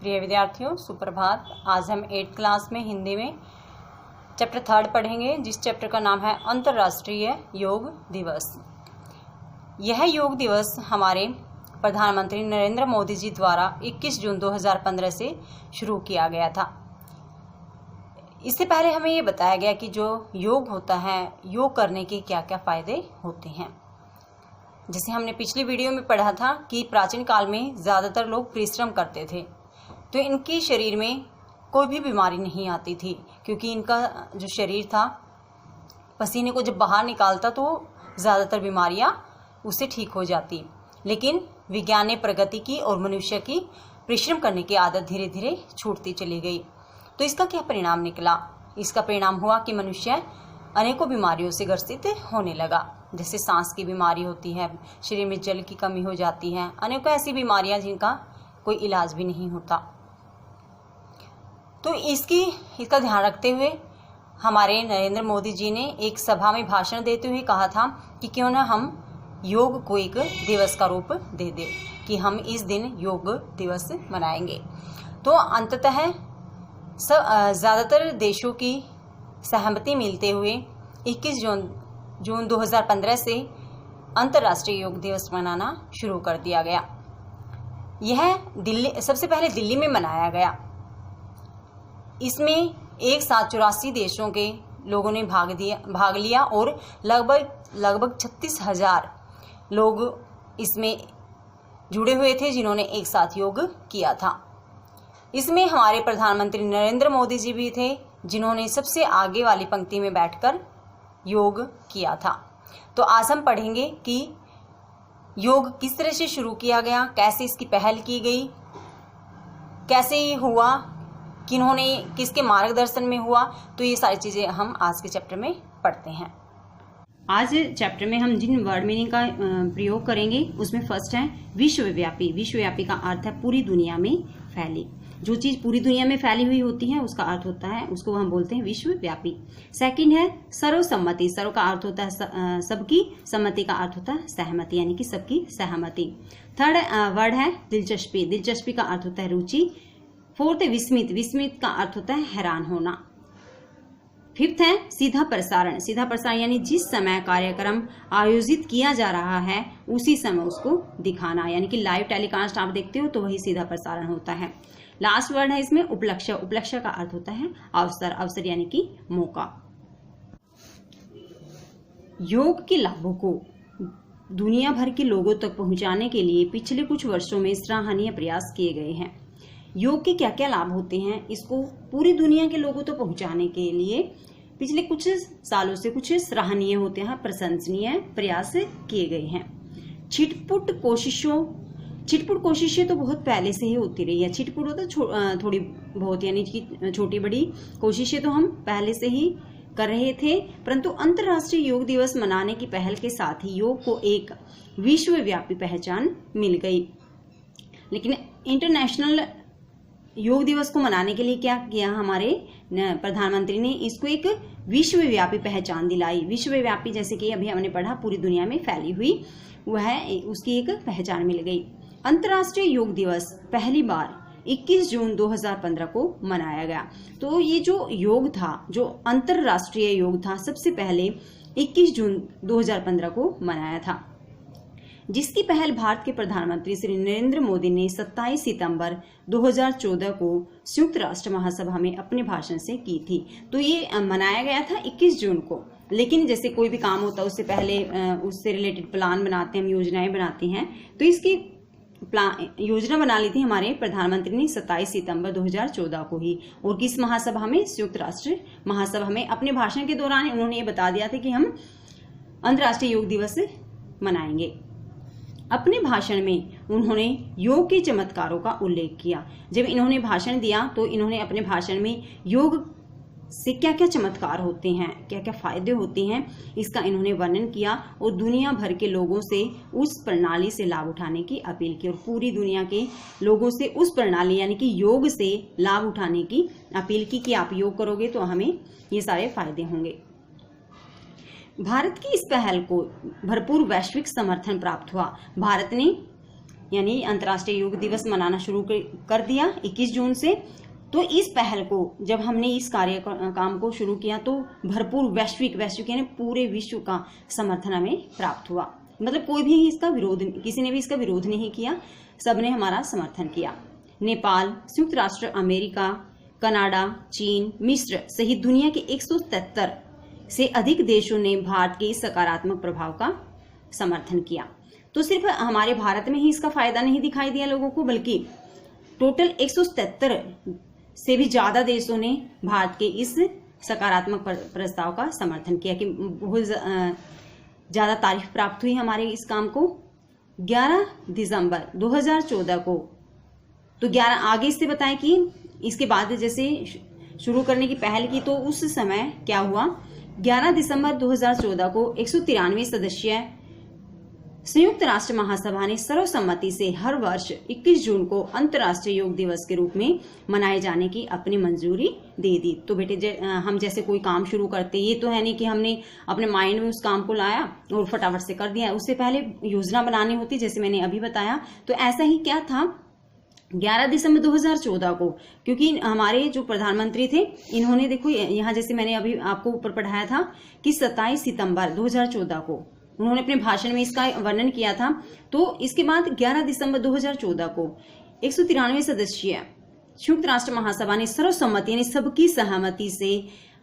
प्रिय विद्यार्थियों, सुप्रभात। आज हम 8th क्लास में हिंदी में चैप्टर 3 पढ़ेंगे, जिस चैप्टर का नाम है अंतर्राष्ट्रीय योग दिवस। यह योग दिवस हमारे प्रधानमंत्री नरेंद्र मोदी जी द्वारा 21 जून 2015 से शुरू किया गया था। इससे पहले हमें ये बताया गया कि जो योग होता है, योग करने के क्या क्या फायदे होते हैं। जैसे हमने पिछली वीडियो में पढ़ा था कि प्राचीन काल में ज़्यादातर लोग परिश्रम करते थे, तो इनके शरीर में कोई भी बीमारी नहीं आती थी, क्योंकि इनका जो शरीर था पसीने को जब बाहर निकालता तो ज़्यादातर बीमारियां उससे ठीक हो जाती। लेकिन विज्ञान ने प्रगति की और मनुष्य की परिश्रम करने की आदत धीरे धीरे छूटती चली गई। तो इसका क्या परिणाम निकला? इसका परिणाम हुआ कि मनुष्य अनेकों बीमारियों से ग्रसित होने लगा। जैसे सांस की बीमारी होती है, शरीर में जल की कमी हो जाती है, अनेकों ऐसी बीमारियां जिनका कोई इलाज भी नहीं होता। तो इसका ध्यान रखते हुए हमारे नरेंद्र मोदी जी ने एक सभा में भाषण देते हुए कहा था कि क्यों ना हम योग को एक दिवस का रूप दे दें, कि हम इस दिन योग दिवस मनाएंगे। तो अंततः ज़्यादातर देशों की सहमति मिलते हुए 21 जून 2015 से अंतर्राष्ट्रीय योग दिवस मनाना शुरू कर दिया गया। यह सबसे पहले दिल्ली में मनाया गया। इसमें एक साथ 84 देशों के लोगों ने भाग लिया और लगभग 36,000 लोग इसमें जुड़े हुए थे, जिन्होंने एक साथ योग किया था। इसमें हमारे प्रधानमंत्री नरेंद्र मोदी जी भी थे, जिन्होंने सबसे आगे वाली पंक्ति में बैठकर योग किया था। तो आज हम पढ़ेंगे कि योग किस तरह से शुरू किया गया, कैसे इसकी पहल की गई, कैसे ये हुआ, किसके मार्गदर्शन में हुआ। तो ये सारी चीज़ें हम आज के चैप्टर में पढ़ते हैं। आज चैप्टर में हम जिन वर्ड मीनिंग का प्रयोग करेंगे उसमें फर्स्ट है विश्वव्यापी। विश्वव्यापी का अर्थ है पूरी दुनिया में फैली। जो चीज पूरी दुनिया में फैली हुई होती है उसका अर्थ होता है, उसको हम बोलते हैं विश्वव्यापी। सेकंड है सर्वसम्मति। सर्व का अर्थ होता है सबकी, सम्मति का अर्थ होता है सहमति, यानी कि सबकी सहमति। थर्ड वर्ड है दिलचस्पी। दिलचस्पी का अर्थ होता है रुचि। फोर्थ है विस्मित। विस्मित का अर्थ होता है हैरान होना। फिफ्थ है सीधा प्रसारण। सीधा प्रसारण यानी जिस समय कार्यक्रम आयोजित किया जा रहा है उसी समय उसको दिखाना, यानी कि लाइव टेलीकास्ट आप देखते हो तो वही सीधा प्रसारण होता है। लास्ट वर्ड है इसमें उपलक्ष्य। उपलक्ष्य का अर्थ होता है अवसर। अवसर यानी कि मौका। योग के लाभों को दुनिया भर के लोगों तक पहुंचाने के लिए पिछले कुछ वर्षों में सराहनीय प्रयास किए गए हैं। योग के क्या क्या लाभ होते हैं, इसको पूरी दुनिया के लोगों तक पहुंचाने के लिए पिछले कुछ सालों से कुछ सराहनीय होते हैं, प्रशंसनीय प्रयास किए गए हैं। छिटपुट कोशिशें तो बहुत पहले से ही होती रही है। छिटपुट होता थोड़ी बहुत, यानी कि छोटी बड़ी कोशिशें तो हम पहले से ही कर रहे थे, परंतु अंतर्राष्ट्रीय योग दिवस मनाने की पहल के साथ ही योग को एक विश्वव्यापी पहचान मिल गई। लेकिन इंटरनेशनल योग दिवस को मनाने के लिए क्या किया हमारे प्रधानमंत्री ने, इसको एक विश्वव्यापी पहचान दिलाई। विश्वव्यापी जैसे कि अभी हमने पढ़ा पूरी दुनिया में फैली हुई, वह उसकी एक पहचान मिल गई। अंतर्राष्ट्रीय योग दिवस पहली बार 21 जून 2015 को मनाया गया। तो ये जो योग था, जो अंतर्राष्ट्रीय योग था, सबसे पहले 21 जून 2015 को मनाया था, जिसकी पहल भारत के प्रधानमंत्री श्री नरेंद्र मोदी ने 27 सितंबर 2014 को संयुक्त राष्ट्र महासभा में अपने भाषण से की थी। तो ये मनाया गया था 21 जून को। लेकिन जैसे कोई भी काम होता है उससे पहले उससे रिलेटेड प्लान बनाते हैं, हम योजनाएं बनाते हैं, तो इसकी योजना बना ली थी हमारे प्रधानमंत्री ने 27 सितंबर 2014 को ही। और किस महासभा में? संयुक्त राष्ट्र महासभा में। अपने भाषण के दौरान उन्होंने ये बता दिया था कि हम अंतर्राष्ट्रीय योग दिवस मनाएंगे। अपने भाषण में उन्होंने योग के चमत्कारों का उल्लेख किया। जब इन्होंने भाषण दिया तो इन्होंने अपने भाषण में योग से क्या क्या चमत्कार होते हैं, क्या क्या फायदे होते हैं, इसका इन्होंने वर्णन किया और दुनिया भर के लोगों से उस प्रणाली से लाभ उठाने की अपील की। और पूरी दुनिया के लोगों से उस प्रणाली यानी कि योग से लाभ उठाने की अपील की कि आप योग करोगे तो हमें ये सारे फायदे होंगे। भारत की इस पहल को भरपूर वैश्विक समर्थन प्राप्त हुआ। भारत ने यानी अंतर्राष्ट्रीय योग दिवस मनाना शुरू कर दिया 21 जून से। तो इस पहल को जब हमने इस काम को शुरू किया तो भरपूर वैश्विक यानी पूरे विश्व का समर्थन हमें प्राप्त हुआ। मतलब कोई भी इसका विरोध, किसी ने भी इसका विरोध नहीं किया, सबने हमारा समर्थन किया। नेपाल, संयुक्त राष्ट्र अमेरिका, कनाडा, चीन, मिस्र सहित दुनिया के 173 से अधिक देशों ने भारत के इस सकारात्मक प्रभाव का समर्थन किया। तो सिर्फ हमारे भारत में ही इसका फायदा नहीं दिखाई दिया लोगों को, बल्कि टोटल 173 से भी ज्यादा देशों ने भारत के इस सकारात्मक प्रस्ताव का समर्थन किया कि बहुत ज्यादा तारीफ प्राप्त हुई हमारे इस काम को। 11 दिसंबर 2014 को, तो 11 आगे इससे बताएं कि इसके बाद जैसे शुरू करने की पहल की तो उस समय क्या हुआ। 11 दिसंबर 2014 को 193 सदस्यीय संयुक्त राष्ट्र महासभा ने सर्वसम्मति से हर वर्ष 21 जून को अंतर्राष्ट्रीय योग दिवस के रूप में मनाए जाने की अपनी मंजूरी दे दी। तो बेटे हम जैसे कोई काम शुरू करते, ये तो है नहीं कि हमने अपने माइंड में उस काम को लाया और फटाफट से कर दिया, उससे पहले योजना बनानी होती, जैसे मैंने अभी बताया। तो ऐसा ही क्या था 11 दिसंबर 2014 को, क्योंकि हमारे जो प्रधानमंत्री थे इन्होंने, देखो यहाँ जैसे मैंने अभी आपको ऊपर पढ़ाया था कि 27 सितंबर 2014 को उन्होंने अपने भाषण में इसका वर्णन किया था। तो इसके बाद 11 दिसंबर 2014 को 193 सदस्यीय संयुक्त राष्ट्र महासभा ने सर्वसम्मति यानी सबकी सहमति से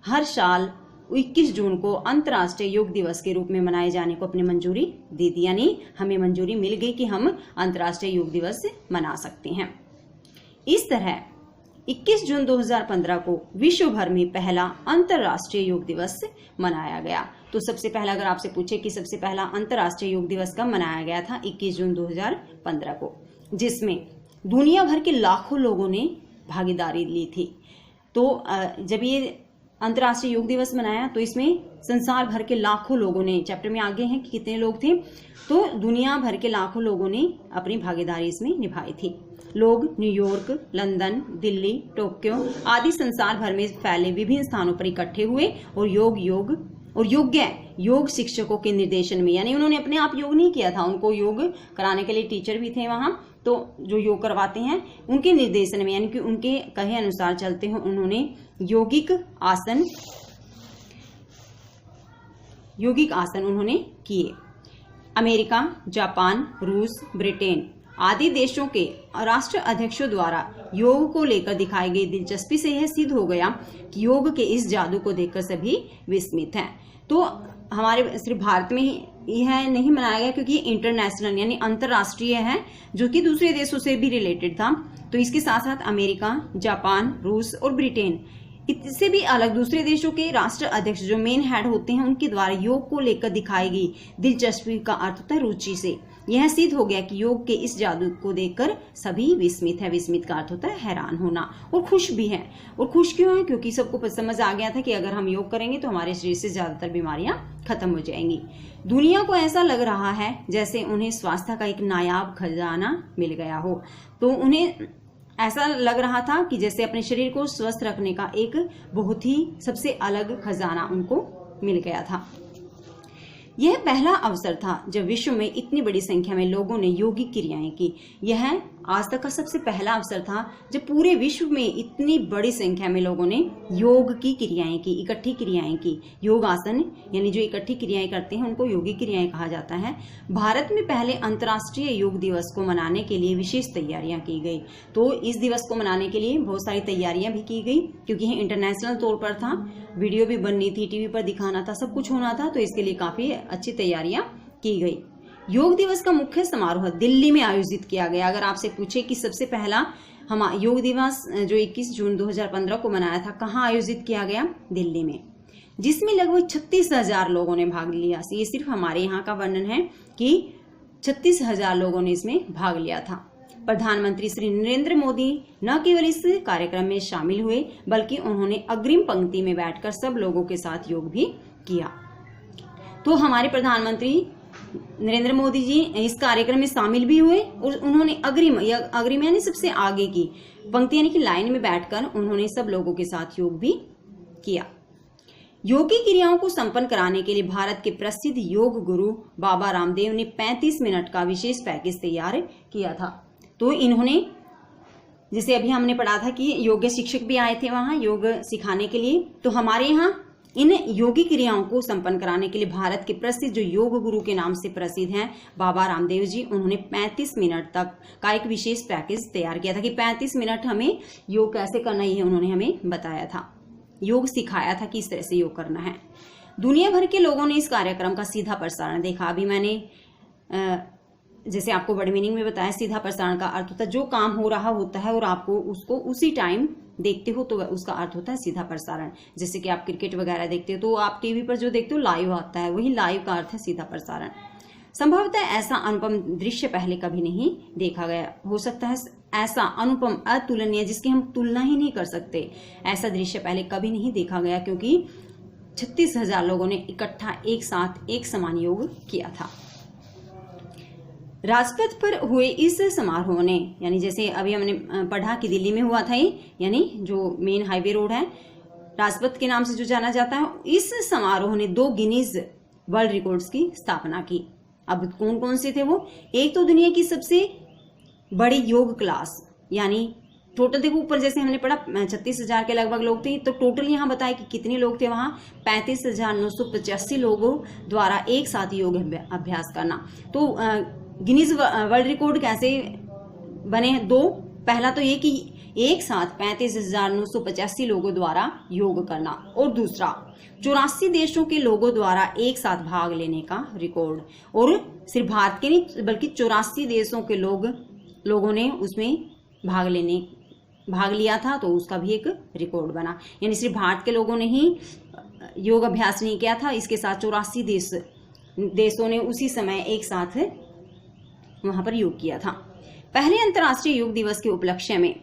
हर साल 21 जून को अंतर्राष्ट्रीय योग दिवस के रूप में मनाए जाने को अपनी मंजूरी दे दी। यानी हमें मंजूरी मिल गई कि हम अंतर्राष्ट्रीय योग दिवस मना सकते हैं। इस तरह 21 जून 2015 को विश्व भर में पहला अंतर्राष्ट्रीय योग दिवस मनाया गया। तो सबसे पहला अगर आपसे पूछे कि सबसे पहला अंतर्राष्ट्रीय योग दिवस कब मनाया गया था, 21 जून 2015 को, जिसमें दुनिया भर के लाखों लोगों ने भागीदारी ली थी। तो जब ये अंतर्राष्ट्रीय योग दिवस मनाया तो इसमें संसार भर के लाखों लोगों ने, चैप्टर में आगे हैं कि कितने लोग थे, तो दुनिया भर के लाखों लोगों ने अपनी भागीदारी इसमें निभाई थी। लोग न्यूयॉर्क, लंदन, दिल्ली, टोक्यो आदि संसार भर में फैले विभिन्न स्थानों पर इकट्ठे हुए और योग्य योग शिक्षकों के निर्देशन में, यानी उन्होंने अपने आप योग नहीं किया था, उनको योग कराने के लिए टीचर भी थे वहां, तो जो योग करवाते हैं उनके निर्देशन में, यानी कि उनके कहे अनुसार चलते हैं, उन्होंने यौगिक आसन उन्होंने किए। अमेरिका, जापान, रूस, ब्रिटेन आदि देशों के राष्ट्र अध्यक्षों द्वारा योग को लेकर दिखाई गई दिलचस्पी से यह सिद्ध हो गया कि योग के इस जादू को देखकर सभी विस्मित हैं। तो हमारे सिर्फ भारत में ही यह नहीं मनाया गया, क्योंकि इंटरनेशनल यानी अंतरराष्ट्रीय है, जो कि दूसरे देशों से भी रिलेटेड था। तो इसके साथ साथ अमेरिका, जापान, रूस और ब्रिटेन, इससे भी अलग दूसरे देशों के राष्ट्र अध्यक्ष जो मेन हेड होते हैं, उनके द्वारा योग को लेकर दिखाई गई दिलचस्पी का अर्थ होता है रुचि से यह सिद्ध हो गया कि योग के इस जादू को देखकर सभी विस्मित है। विस्मित का अर्थ होता है हैरान होना, और खुश भी है। और खुश क्यों है? क्योंकि सबको समझ आ गया था कि अगर हम योग करेंगे तो हमारे शरीर से ज्यादातर बीमारियां खत्म हो जाएंगी। दुनिया को ऐसा लग रहा है जैसे उन्हें स्वास्थ्य का एक नायाब खजाना मिल गया हो। तो उन्हें ऐसा लग रहा था कि जैसे अपने शरीर को स्वस्थ रखने का एक बहुत ही सबसे अलग खजाना उनको मिल गया था। यह पहला अवसर था जब विश्व में इतनी बड़ी संख्या में लोगों ने योगिक क्रियाएं की। यह आज तक का सबसे पहला अवसर था जब पूरे विश्व में इतनी बड़ी संख्या में लोगों ने योग की क्रियाएं की, इकट्ठी क्रियाएं की। योग आसन यानी जो इकट्ठी क्रियाएं करते हैं उनको योगिक क्रियाएं कहा जाता है। भारत में पहले अंतर्राष्ट्रीय योग दिवस को मनाने के लिए विशेष तैयारियां की गई। तो इस दिवस को मनाने के लिए बहुत सारी तैयारियां भी की गई, क्योंकि यह इंटरनेशनल तौर पर था, वीडियो भी बननी थी, टीवी पर दिखाना था, सब कुछ होना था। तो इसके लिए काफी अच्छी तैयारियां की गई। योग दिवस का मुख्य समारोह दिल्ली में आयोजित किया गया। अगर आपसे पूछे कि सबसे पहला हम योग दिवस जो 21 जून 2015 को मनाया था, कहाँ आयोजित किया गया? दिल्ली में, जिसमें लगभग 36,000 लोगों ने भाग लिया। ये सिर्फ हमारे यहाँ का वर्णन है कि 36,000 लोगों ने इसमें भाग लिया था। प्रधानमंत्री श्री नरेंद्र मोदी न केवल इस कार्यक्रम में शामिल हुए, बल्कि उन्होंने अग्रिम पंक्ति में बैठकर सब लोगों के साथ योग भी किया। तो हमारे प्रधानमंत्री नरेंद्र मोदी जी इस कार्यक्रम में शामिल भी हुए और उन्होंने अग्रिम यानी सबसे आगे की पंक्ति यानी कि लाइन में बैठकर उन्होंने सब लोगों के साथ योग भी किया। योगी क्रियाओं को संपन्न कराने के लिए भारत के प्रसिद्ध योग गुरु बाबा रामदेव ने 35 मिनट का विशेष पैकेज तैयार किया था। तो इन्होंने, जैसे अभी हमने पढ़ा था कि योग शिक्षक भी आए थे वहां योग सिखाने के लिए, तो हमारे यहाँ इन योगी क्रियाओं को संपन्न कराने के लिए भारत के प्रसिद्ध जो योग गुरु के नाम से प्रसिद्ध हैं बाबा रामदेव जी, उन्होंने 35 मिनट तक का एक विशेष पैकेज तैयार किया था कि 35 मिनट हमें योग कैसे करना ही है, उन्होंने हमें बताया था, योग सिखाया था कि इस तरह से योग करना है। दुनिया भर के लोगों ने इस कार्यक्रम का सीधा प्रसारण देखा। अभी मैंने जैसे आपको बड़े मीनिंग में बताया, सीधा प्रसारण का अर्थ होता है जो काम हो रहा होता है और आपको उसको उसी टाइम देखते हो, तो उसका अर्थ होता है सीधा प्रसारण। जैसे कि आप क्रिकेट वगैरह देखते हो तो आप टीवी पर जो देखते हो लाइव आता है, वही लाइव का अर्थ है सीधा प्रसारण। संभवतः ऐसा अनुपम दृश्य पहले कभी नहीं देखा गया। हो सकता है ऐसा अनुपम, अतुलनीय, जिसकी हम तुलना ही नहीं कर सकते, ऐसा दृश्य पहले कभी नहीं देखा गया, क्योंकि 36,000 लोगों ने इकट्ठा एक साथ एक समान योग किया था। राजपथ पर हुए इस समारोह ने, यानी जैसे अभी हमने पढ़ा कि दिल्ली में हुआ था ये, यानी जो मेन हाईवे रोड है राजपथ के नाम से जो जाना जाता है, इस समारोह ने 2 गिनीज वर्ल्ड रिकॉर्ड्स की स्थापना की। अब कौन कौन से थे वो? एक तो दुनिया की सबसे बड़ी योग क्लास, यानी टोटल देखो ऊपर जैसे हमने पढ़ा 36,000 के लगभग लोग थे, तो टोटल यहाँ बताया कि कितने लोग थे वहां, 35,985 लोगों द्वारा एक साथ योग अभ्यास करना। तो गिनीज वर्ल्ड रिकॉर्ड कैसे बने हैं? 2, पहला तो ये कि एक साथ 35,985 लोगों द्वारा योग करना, और दूसरा 84 देशों के लोगों द्वारा एक साथ भाग लेने का रिकॉर्ड। और सिर्फ भारत के नहीं बल्कि 84 देशों के लोगों ने उसमें भाग लिया था, तो उसका भी एक रिकॉर्ड बना। यानी सिर्फ भारत के लोगों ने ही योग अभ्यास नहीं किया था, इसके साथ 84 देशों ने उसी समय एक साथ वहां पर योग किया था। पहले अंतर्राष्ट्रीय योग दिवस के उपलक्ष्य में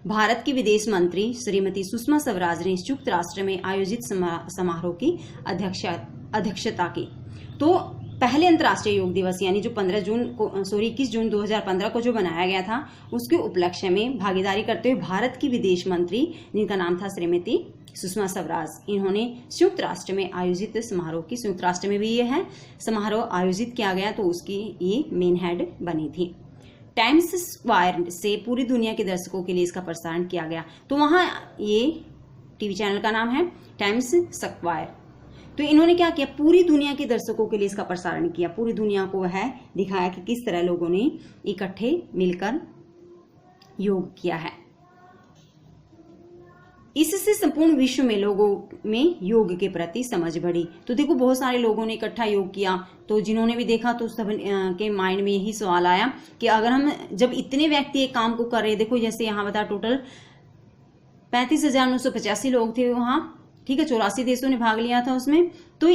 भारत की विदेश मंत्री श्रीमती सुषमा स्वराज ने संयुक्त राष्ट्र में आयोजित समारोह की अध्यक्षता की। तो पहले अंतर्राष्ट्रीय योग दिवस यानी जो 21 जून 2015 को जो बनाया गया था, उसके उपलक्ष्य में भागीदारी करते हुए भारत की विदेश मंत्री, जिनका नाम था श्रीमती सुषमा स्वराज, इन्होंने संयुक्त राष्ट्र में आयोजित समारोह की, संयुक्त राष्ट्र में भी ये है समारोह आयोजित किया गया, तो उसकी ये मेन हेड बनी थी। टाइम्स स्क्वायर से पूरी दुनिया के दर्शकों के लिए इसका प्रसारण किया गया। तो वहां ये टीवी चैनल का नाम है टाइम्स स्क्वायर। तो इन्होंने क्या किया, पूरी दुनिया के दर्शकों के लिए इसका प्रसारण किया, पूरी दुनिया को वह दिखाया कि किस तरह लोगों ने इकट्ठे मिलकर योग किया है। इससे संपूर्ण विश्व में लोगों में योग के प्रति समझ बढ़ी। तो देखो बहुत सारे लोगों ने इकट्ठा योग किया, तो जिन्होंने भी देखा तो सब के माइंड में यही सवाल आया कि अगर हम जब इतने व्यक्ति एक काम को कर रहे, देखो जैसे यहाँ बता टोटल 35,985 लोग थे वहां, ठीक है, 84 देशों ने भाग लिया था उसमें। तो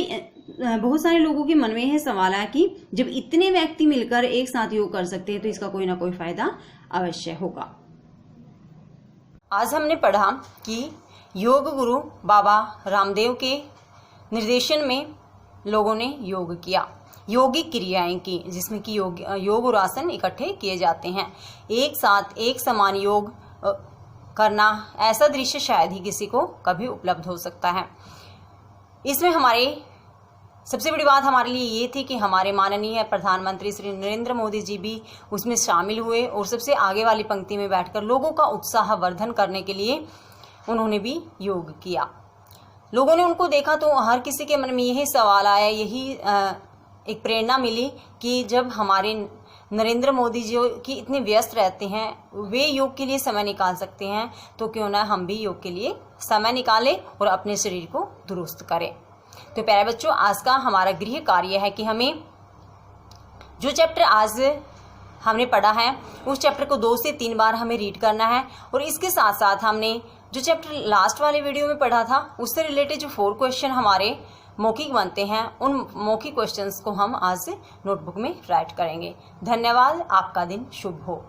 बहुत सारे लोगों के मन में यह सवाल आया कि जब इतने व्यक्ति मिलकर एक साथ योग कर सकते हैं तो इसका कोई ना कोई फायदा अवश्य होगा। आज हमने पढ़ा कि योग गुरु बाबा रामदेव के निर्देशन में लोगों ने योग किया, योगिक क्रियाएं की, जिसमें कि योग और आसन इकट्ठे किए जाते हैं। एक साथ एक समान योग करना, ऐसा दृश्य शायद ही किसी को कभी उपलब्ध हो सकता है। इसमें हमारे सबसे बड़ी बात हमारे लिए ये थी कि हमारे माननीय प्रधानमंत्री श्री नरेंद्र मोदी जी भी उसमें शामिल हुए और सबसे आगे वाली पंक्ति में बैठकर लोगों का उत्साह वर्धन करने के लिए उन्होंने भी योग किया। लोगों ने उनको देखा तो हर किसी के मन में यही सवाल आया, यही एक प्रेरणा मिली कि जब हमारे नरेंद्र मोदी जी की इतने व्यस्त रहते हैं, वे योग के लिए समय निकाल सकते हैं, तो क्यों ना हम भी योग के लिए समय निकालें और अपने शरीर को दुरुस्त करें। तो प्यारे बच्चों, आज का हमारा गृह कार्य है कि हमें जो चैप्टर आज हमने पढ़ा है उस चैप्टर को 2 से 3 बार हमें रीड करना है, और इसके साथ साथ हमने जो चैप्टर लास्ट वाले वीडियो में पढ़ा था उससे रिलेटेड जो 4 क्वेश्चन हमारे मौखिक बनते हैं, उन मौखिक क्वेश्चंस को हम आज से नोटबुक में राइट करेंगे। धन्यवाद, आपका दिन शुभ हो।